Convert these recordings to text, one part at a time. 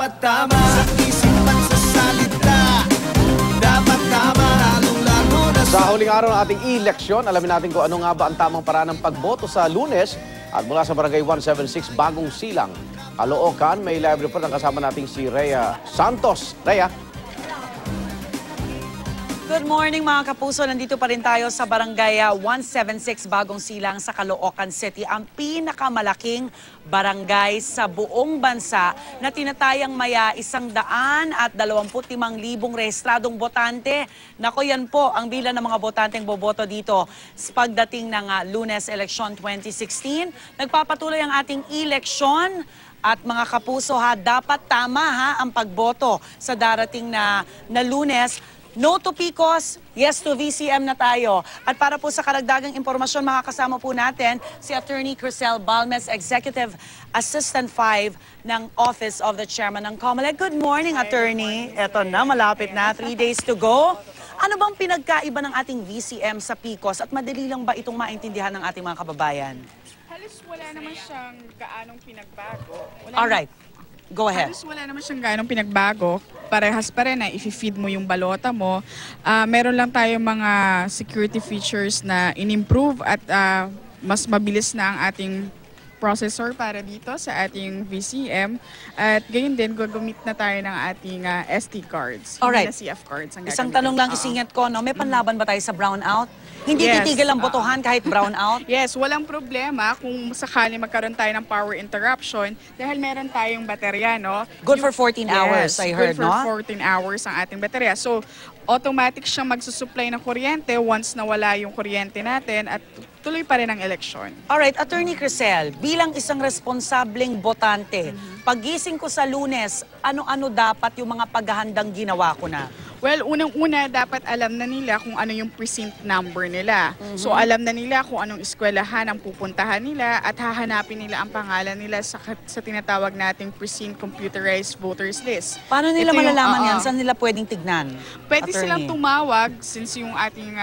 Dapat tama sa isip at sa salita. Dapat tama lalong-lalo na Sa huling araw ng ating eleksyon, alamin natin kung ano nga ba ang tamang paraan ng pagboto sa Lunes. At mula sa Barangay 176, Bagong Silang, Caloocan, may live report ang kasama nating si Rhea Santos. Rhea. Good morning mga kapuso. Nandito pa rin tayo sa Barangay 176 Bagong Silang sa Caloocan City. Ang pinakamalaking barangay sa buong bansa na tinatayang maya 125,000 rehistradong botante. Nako, yan po ang bilang ng mga botanteng boboto dito sa pagdating ng Lunes Election 2016. Nagpapatuloy ang ating eleksyon. At mga kapuso dapat tama ang pagboto sa darating na Lunes. No to PCOS, yes to VCM na tayo. At para po sa karagdagang impormasyon, makakasama po natin si Attorney Crisel Balmes, Executive Assistant 5 ng Office of the Chairman ng COMELEC. Good morning, Attorney. Eto na, malapit na, 3 days to go. Ano bang pinagkaiba ng ating VCM sa PCOS at madali lang ba itong maintindihan ng ating mga kababayan? Halos wala naman siyang gaanong pinagbago. Alright, go ahead. Halos wala naman siyang gaanong pinagbago. Parehas pa rin na i-feed mo yung balota mo. Meron lang tayong mga security features na in-improve at mas mabilis na ang ating processor para dito sa ating VCM. At gayon din, gagamit na tayo ng ating SD cards. Alright. Hindi na CF cards. Isang tanong lang isingit ko, no? May panlaban ba tayo sa brownout? Hindi Yes. titigil ang botohan kahit brownout? Yes, walang problema kung sakali magkaroon tayo ng power interruption dahil meron tayong baterya, no? Good for 14 hours, I heard, good for no? 14 hours ang ating baterya. So, automatic siyang magsusupply ng kuryente once nawala yung kuryente natin at tuloy pa rin ang eleksyon. Alright, Attorney Crisel, bilang isang responsableng botante, paggising ko sa Lunes, ano-ano dapat yung mga paghahandang ginawa ko na? Well, unang-una, dapat alam na nila kung ano yung precinct number nila. So, alam na nila kung anong eskwelahan ang pupuntahan nila at hahanapin nila ang pangalan nila sa tinatawag nating precinct computerized voters list. Paano nila Ito yung- malalaman yan? Saan nila pwedeng tignan? Pwede Attorney? silang tumawag since yung ating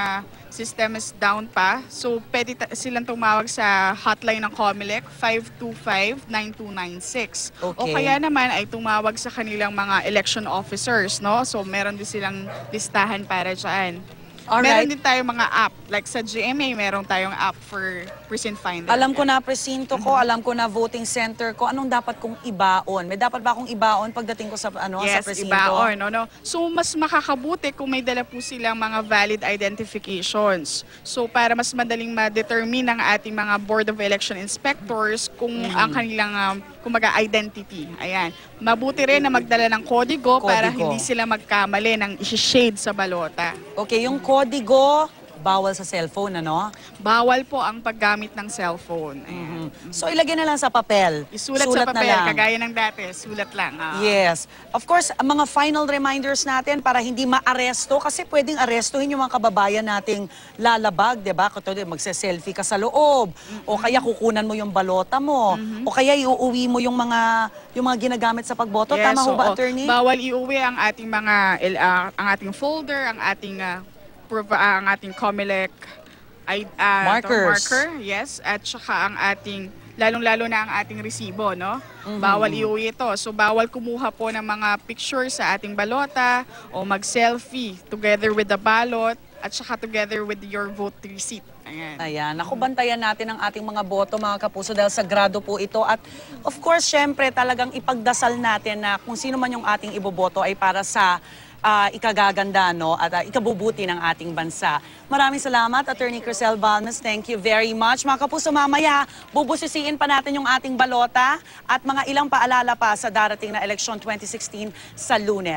system is down pa. So, pwede silang tumawag sa hotline ng COMELEC 525-9296. O Okay. kaya naman ay tumawag sa kanilang mga election officers, no? So, meron din silang listahan para dyan. Meron Alright. din tayong mga app. Like sa GMA, meron tayong app for precinct finder. Alam ko na presinto ko, alam ko na voting center ko. Anong dapat kong ibaon? May dapat ba akong ibaon pagdating ko sa sa Yes, presinto? ibaon. No? So, mas makakabuti kung may dala po silang mga valid identifications. So, para mas madaling ma-determine ng ating mga Board of Election Inspectors kung ang kanilang kumaga identity. Ayan. Mabuti rin na magdala ng kodigo para Kodigo. hindi sila magkamali ng isi-shade sa balota. Okay, yung kodigo, bawal sa cellphone, ano? Bawal po ang paggamit ng cellphone. Ayan. So, ilagay na lang sa papel. Isulat sa na papel, lang. kagaya ng dati, sulat lang. Yes. Of course, ang mga final reminders natin para hindi ma-aresto kasi pwedeng arestuhin yung mga kababayan nating lalabag, 'di ba? Katulad magse-selfie ka sa loob o kaya kukunan mo yung balota mo o kaya iuuwi mo yung mga ginagamit sa pagboto. Tama ho ba, oo. Attorney? Bawal iuwi ang ating mga ang ating folder, ang ating COMELEC Markers. marker, yes, at saka ang ating lalong-lalo na ang ating resibo, no? Bawal iuwi ito. So bawal kumuha po ng mga pictures sa ating balota o mag-selfie together with the ballot at saka together with your vote receipt. Ayan. Ayan, ako bantayan natin ang ating mga boto, mga kapuso, dahil sagrado po ito. At of course, syempre, talagang ipagdasal natin na kung sino man yung ating iboboto ay para sa ikagaganda, no? At ikabubuti ng ating bansa. Maraming salamat, Attorney Crisel Balmes. Thank you very much. Mga kapuso, mamaya, bubusisiin pa natin yung ating balota at mga ilang paalala pa sa darating na eleksyon 2016 sa Lunes.